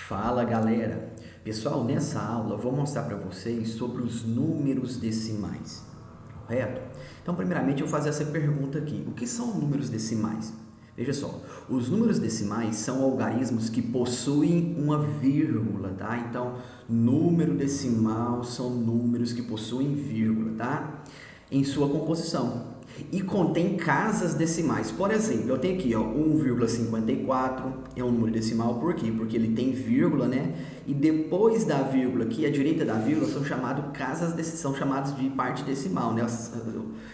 Fala galera! Pessoal, nessa aula eu vou mostrar para vocês sobre os números decimais, correto? Então, primeiramente eu vou fazer essa pergunta aqui: o que são números decimais? Veja só, os números decimais são algarismos que possuem uma vírgula, tá? Então, número decimal são números que possuem vírgula, tá? Em sua composição. E contém casas decimais. Por exemplo, eu tenho aqui, ó, 1,54 é um número decimal. Por quê? Porque ele tem vírgula, né? E depois da vírgula, aqui à direita da vírgula, são chamados de parte decimal, né?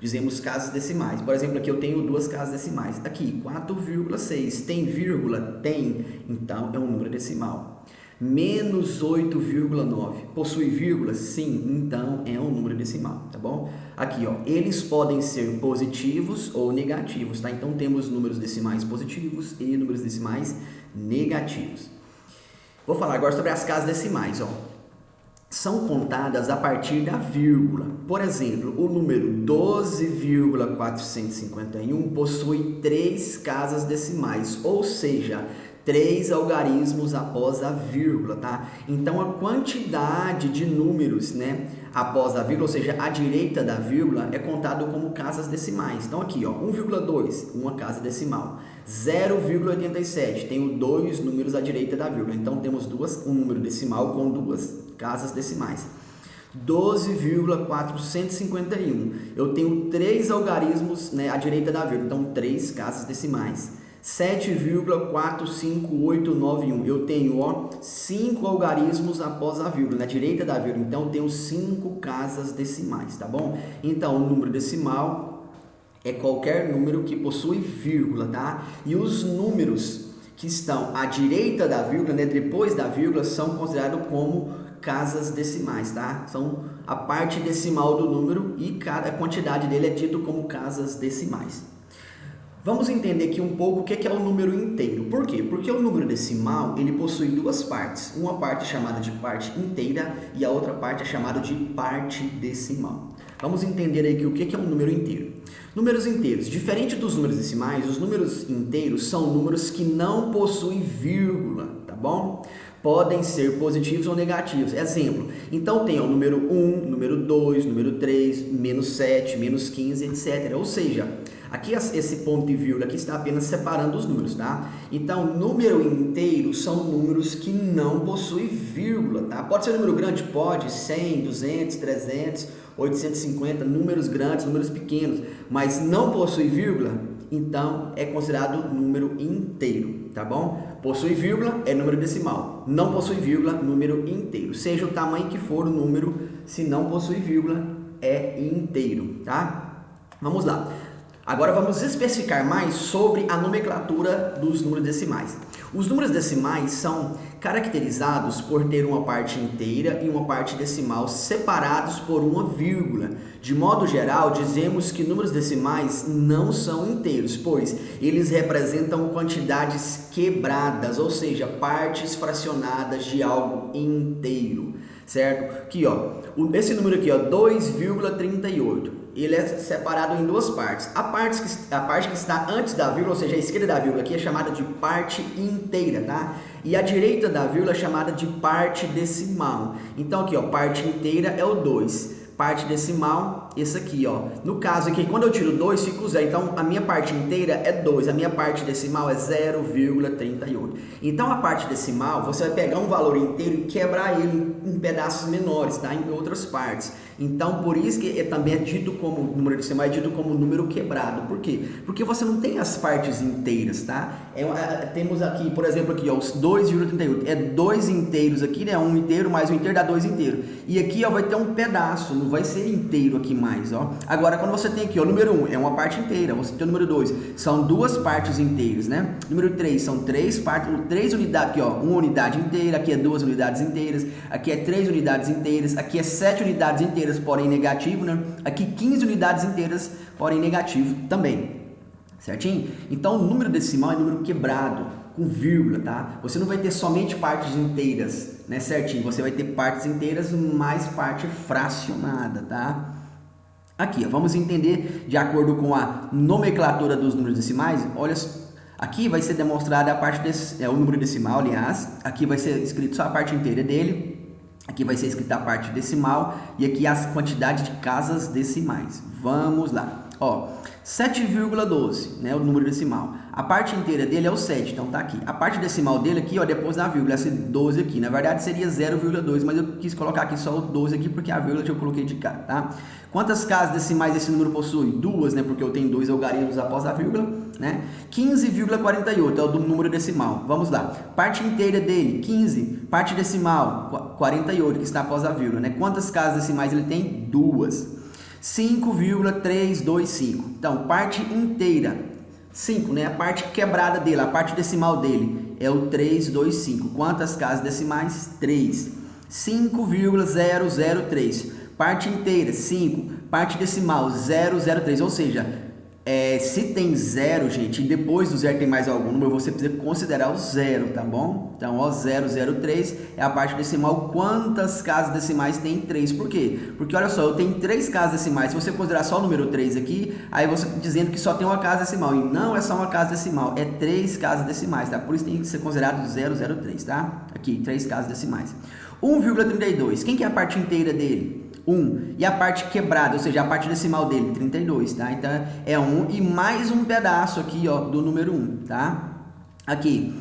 Dizemos casas decimais. Por exemplo, aqui eu tenho duas casas decimais. Aqui, 4,6. Tem vírgula? Tem. Então, é um número decimal. Menos 8,9 possui vírgula? Sim, então é um número decimal, tá bom? Aqui, ó, eles podem ser positivos ou negativos, tá? Então temos números decimais positivos e números decimais negativos. Vou falar agora sobre as casas decimais, ó. São contadas a partir da vírgula. Por exemplo, o número 12,451 possui 3 casas decimais, ou seja, 3 algarismos após a vírgula, tá? Então, a quantidade de números, né, após a vírgula, ou seja, à direita da vírgula, é contado como casas decimais. Então, aqui, ó, 1,2, uma casa decimal. 0,87, tenho 2 números à direita da vírgula. Então, temos um número decimal com 2 casas decimais. 12,451, eu tenho 3 algarismos, né, à direita da vírgula. Então, 3 casas decimais. 7,45891, eu tenho, ó, 5 algarismos após a vírgula, na direita da vírgula, então eu tenho 5 casas decimais, tá bom? Então, o número decimal é qualquer número que possui vírgula, tá? E os números que estão à direita da vírgula, né, depois da vírgula, são considerados como casas decimais, tá? São a parte decimal do número e cada quantidade dele é dito como casas decimais. Vamos entender aqui um pouco o que é o número inteiro. Por quê? Porque o número decimal, ele possui duas partes. Uma parte é chamada de parte inteira e a outra parte é chamada de parte decimal. Vamos entender aqui o que é um número inteiro. Números inteiros. Diferente dos números decimais, os números inteiros são números que não possuem vírgula, tá bom? Podem ser positivos ou negativos. Exemplo, então tem o número 1, número 2, número 3, menos 7, menos 15, etc. Ou seja, aqui esse ponto e vírgula aqui está apenas separando os números, tá? Então, número inteiro são números que não possuem vírgula, tá? Pode ser um número grande? Pode, 100, 200, 300, 850, números grandes, números pequenos, mas não possui vírgula, então é considerado número inteiro, tá bom? Possui vírgula é número decimal, não possui vírgula, número inteiro. Seja o tamanho que for o número, se não possui vírgula, é inteiro, tá? Vamos lá. Agora vamos especificar mais sobre a nomenclatura dos números decimais. Os números decimais são caracterizados por ter uma parte inteira e uma parte decimal separados por uma vírgula. De modo geral, dizemos que números decimais não são inteiros, pois eles representam quantidades quebradas, ou seja, partes fracionadas de algo inteiro, certo? Aqui, ó, esse número aqui, ó, 2,38. Ele é separado em duas partes. A parte que está antes da vírgula, ou seja, a esquerda da vírgula aqui é chamada de parte inteira, tá? E a direita da vírgula é chamada de parte decimal. Então aqui, ó, parte inteira é o 2. Parte decimal, esse aqui, ó. No caso aqui, quando eu tiro 2, fica o 0. Então, a minha parte inteira é 2. A minha parte decimal é 0,38. Então, a parte decimal, você vai pegar um valor inteiro e quebrar ele em pedaços menores, tá? Em outras partes. Então, por isso que também é dito como, número decimal é dito como número quebrado. Por quê? Porque você não tem as partes inteiras, tá? Temos aqui, por exemplo, aqui, ó, os 2,38. É 2 inteiros aqui, né? 1 inteiro mais 1 inteiro dá 2 inteiros. E aqui, ó, vai ter um pedaço, não vai ser inteiro aqui mais, ó. Agora, quando você tem aqui, ó, o número 1 é uma parte inteira, você tem o número 2, são duas partes inteiras, né? Número 3 são 3 partes, 3 unidades, aqui, ó, uma unidade inteira, aqui é 2 unidades inteiras, aqui é 3 unidades inteiras, aqui é 7 unidades inteiras, porém negativo, né? Aqui 15 unidades inteiras, porém negativo também, certinho? Então, o número decimal é número quebrado, com vírgula, tá? Você não vai ter somente partes inteiras, né, certinho? Você vai ter partes inteiras mais parte fracionada, tá? Aqui, ó, vamos entender de acordo com a nomenclatura dos números decimais. Olha Aqui vai ser demonstrada a parte o número decimal, aliás. Aqui vai ser escrito só a parte inteira dele. Aqui vai ser escrita a parte decimal e aqui as quantidades de casas decimais. Vamos lá. Ó, 7,12, né, o número decimal. A parte inteira dele é o 7, então tá aqui. A parte decimal dele aqui, ó, depois da vírgula, esse 12 aqui. Na verdade seria 0,2, mas eu quis colocar aqui só o 12 aqui porque a vírgula eu coloquei de cá, tá? Quantas casas decimais esse número possui? 2, né, porque eu tenho 2 algarismos após a vírgula, né? 15,48 é o do número decimal. Vamos lá. Parte inteira dele, 15. Parte decimal, 48, que está após a vírgula, né? Quantas casas decimais ele tem? 2. 5,325. Então, parte inteira, 5, né? A parte quebrada dele, a parte decimal dele é o 325. Quantas casas decimais? 3. 5,003. Parte inteira, 5. Parte decimal, 003. Ou seja, se tem 0, gente, e depois do 0 tem mais algum número, você precisa considerar o 0, tá bom? Então, ó, 003 é a parte decimal. Quantas casas decimais tem? 3. Por quê? Porque, olha só, eu tenho 3 casas decimais. Se você considerar só o número 3 aqui, aí você dizendo que só tem uma casa decimal. E não é só uma casa decimal, é 3 casas decimais, tá? Por isso tem que ser considerado 003, tá? Aqui, 3 casas decimais. 1,32. Quem que é a parte inteira dele? 1. E a parte quebrada, ou seja, a parte decimal dele, 32, tá? Então, é 1 e mais um pedaço aqui, ó, do número 1, tá? Aqui,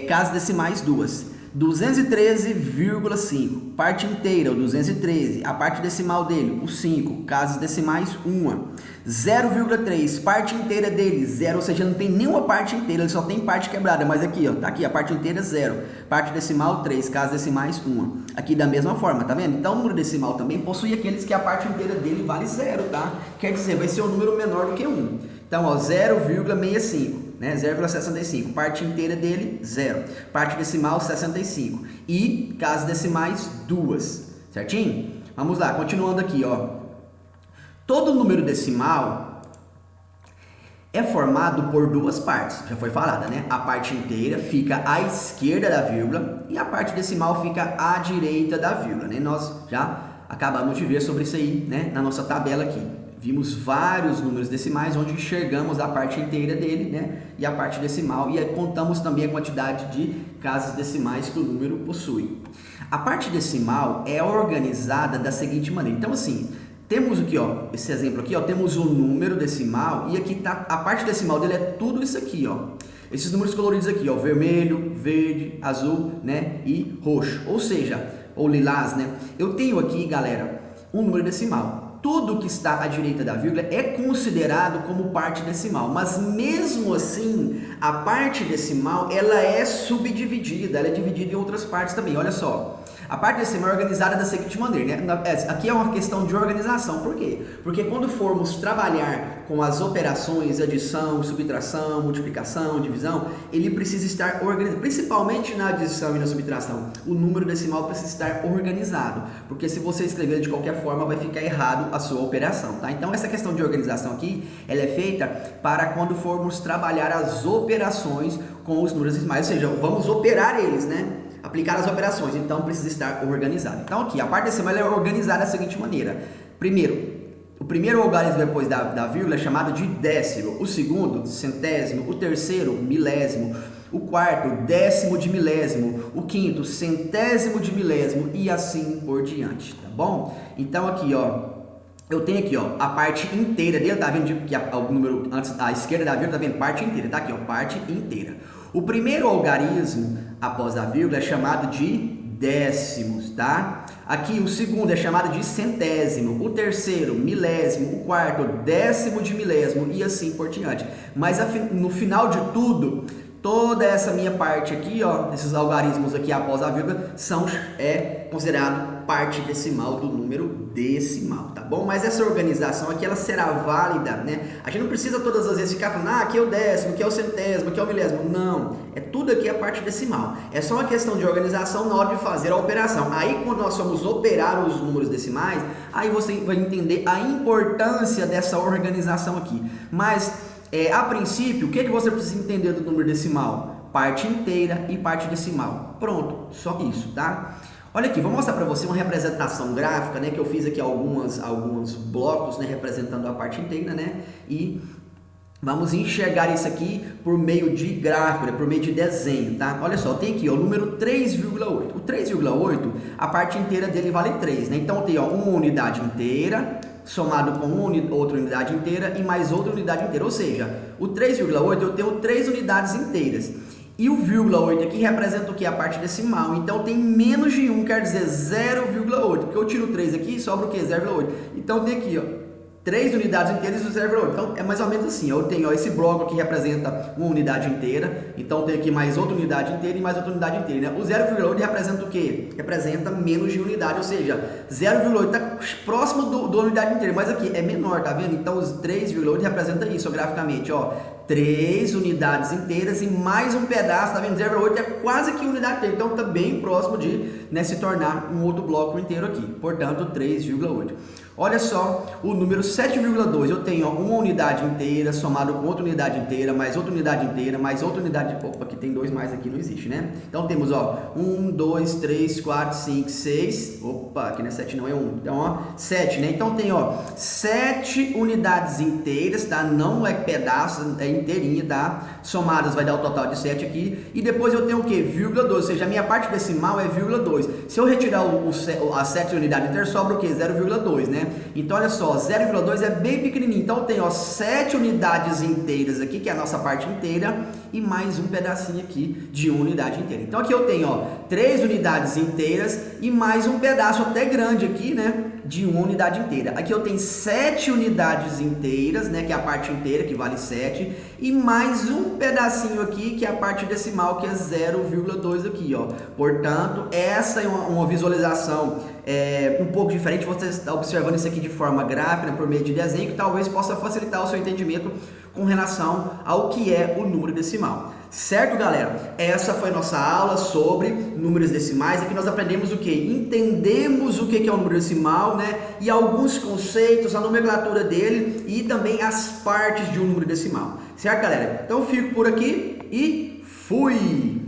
casas decimais, 2. 213,5. Parte inteira, o 213. A parte decimal dele, o 5. Casas decimais, 1. 0,3. Parte inteira dele, 0. Ou seja, não tem nenhuma parte inteira, ele só tem parte quebrada. Mas aqui, ó, tá aqui, a parte inteira, 0. Parte decimal, 3. Casas decimais, 1. Aqui da mesma forma, tá vendo? Então, o número decimal também possui aqueles que a parte inteira dele vale 0, tá? Quer dizer, vai ser um número menor do que 1. Então, ó, 0,65. Né? 0,65. Parte inteira dele, 0. Parte decimal, 65. E casas decimais, 2. Certinho? Vamos lá, continuando aqui, ó. Todo número decimal é formado por duas partes. Já foi falada, né? A parte inteira fica à esquerda da vírgula e a parte decimal fica à direita da vírgula, né? Nós já acabamos de ver sobre isso aí, né? Na nossa tabela aqui. Vimos vários números decimais onde enxergamos a parte inteira dele, né? E a parte decimal, e contamos também a quantidade de casas decimais que o número possui. A parte decimal é organizada da seguinte maneira. Então, assim, temos aqui, ó, esse exemplo aqui, ó, temos o número decimal e aqui tá a parte decimal dele é tudo isso aqui, ó. Esses números coloridos aqui, ó, vermelho, verde, azul, né? E roxo, ou seja, ou lilás, né? Eu tenho aqui, galera, um número decimal. Tudo que está à direita da vírgula é considerado como parte decimal, mas mesmo assim, a parte decimal, ela é subdividida, ela é dividida em outras partes também, olha só. A parte decimal é organizada da seguinte maneira, né? Aqui é uma questão de organização, por quê? Porque quando formos trabalhar com as operações, adição, subtração, multiplicação, divisão, ele precisa estar organizado, principalmente na adição e na subtração. O número decimal precisa estar organizado, porque se você escrever de qualquer forma, vai ficar errado a sua operação, tá? Então, essa questão de organização aqui, ela é feita para quando formos trabalhar as operações com os números decimais, ou seja, vamos operar eles, né? Aplicar as operações, então precisa estar organizado. Então aqui, a parte decimal é organizada da seguinte maneira. Primeiro, o primeiro algarismo depois da vírgula é chamado de décimo, o segundo, centésimo, o terceiro, milésimo, o quarto, décimo de milésimo, o quinto, centésimo de milésimo e assim por diante, tá bom? Então aqui, ó, eu tenho aqui, ó, a parte inteira dele, tá vendo que o número antes à esquerda da vírgula, tá vendo? Parte inteira, tá aqui, ó, parte inteira. O primeiro algarismo após a vírgula é chamado de décimos, tá? Aqui o segundo é chamado de centésimo, o terceiro, milésimo, o quarto, décimo de milésimo e assim por diante. Mas no final de tudo, toda essa minha parte aqui, ó, esses algarismos aqui após a vírgula, é considerado parte decimal do número decimal, tá bom? Mas essa organização aqui, ela será válida, né? A gente não precisa todas as vezes ficar falando, aqui é o décimo, aqui é o centésimo, aqui é o milésimo. Não, tudo aqui é parte decimal. É só uma questão de organização na hora de fazer a operação. Aí, quando nós vamos operar os números decimais, aí você vai entender a importância dessa organização aqui. Mas, a princípio, o que você precisa entender do número decimal? Parte inteira e parte decimal. Pronto, só isso, tá? Olha aqui, vou mostrar para você uma representação gráfica, né, que eu fiz aqui alguns blocos, né, representando a parte inteira, né, e Vamos enxergar isso aqui por meio de gráfico, né? Por meio de desenho, tá? Olha só, tem aqui ó, o número 3,8. O 3,8, a parte inteira dele vale 3, né? Então tem ó, uma unidade inteira somado com outra unidade inteira e mais outra unidade inteira. Ou seja, o 3,8 eu tenho 3 unidades inteiras. E o vírgula 8 aqui representa o que? A parte decimal. Então tem menos de 1, quer dizer 0,8. Porque eu tiro 3 aqui e sobra o que? 0,8. Então tem aqui, ó, 3 unidades inteiras e 0,8. Então é mais ou menos assim. Eu tenho ó, esse bloco aqui representa uma unidade inteira. Então tem aqui mais outra unidade inteira e mais outra unidade inteira. Né? O 0,8 representa o quê? Representa menos de unidade. Ou seja, 0,8 está próximo da unidade inteira. Mas aqui é menor, tá vendo? Então os 3,8 representa isso ó, graficamente. Ó, 3 unidades inteiras e mais um pedaço, tá vendo? 0,8 é quase que unidade inteira. Então está bem próximo de, né, se tornar um outro bloco inteiro aqui. Portanto, 3,8. Olha só, o número 7,2, eu tenho ó, uma unidade inteira somado com outra unidade inteira, mais outra unidade inteira, mais outra unidade... Opa, aqui tem 2 mais aqui, não existe, né? Então temos, ó, 1, 2, 3, 4, 5, 6... Opa, aqui não é 7 não, é 1. Então, ó, 7, né? Então tem, ó, 7 unidades inteiras, tá? Não é pedaço, é inteirinha, tá? Somadas vai dar o total de 7 aqui. E depois eu tenho o quê? Vírgula 2, ou seja, a minha parte decimal é vírgula 2. Se eu retirar as 7 unidades inteiras, sobra o quê? 0,2, né? Então, olha só, 0,2 é bem pequenininho. Então, tem ó, 7 unidades inteiras aqui, que é a nossa parte inteira, e mais um pedacinho aqui de uma unidade inteira. Então, aqui eu tenho ó, 3 unidades inteiras e mais um pedaço até grande aqui, né? De uma unidade inteira. Aqui eu tenho 7 unidades inteiras, né? Que é a parte inteira, que vale 7. E mais um pedacinho aqui, que é a parte decimal, que é 0,2 aqui, ó. Portanto, essa é uma visualização um pouco diferente. Você está observando isso aqui de forma gráfica, né, por meio de desenho, que talvez possa facilitar o seu entendimento com relação ao que é o número decimal. Certo, galera? Essa foi a nossa aula sobre números decimais. Aqui nós aprendemos o que? Entendemos o que é o número decimal, né? E alguns conceitos, a nomenclatura dele e também as partes de um número decimal. Certo, galera? Então, fico por aqui e fui!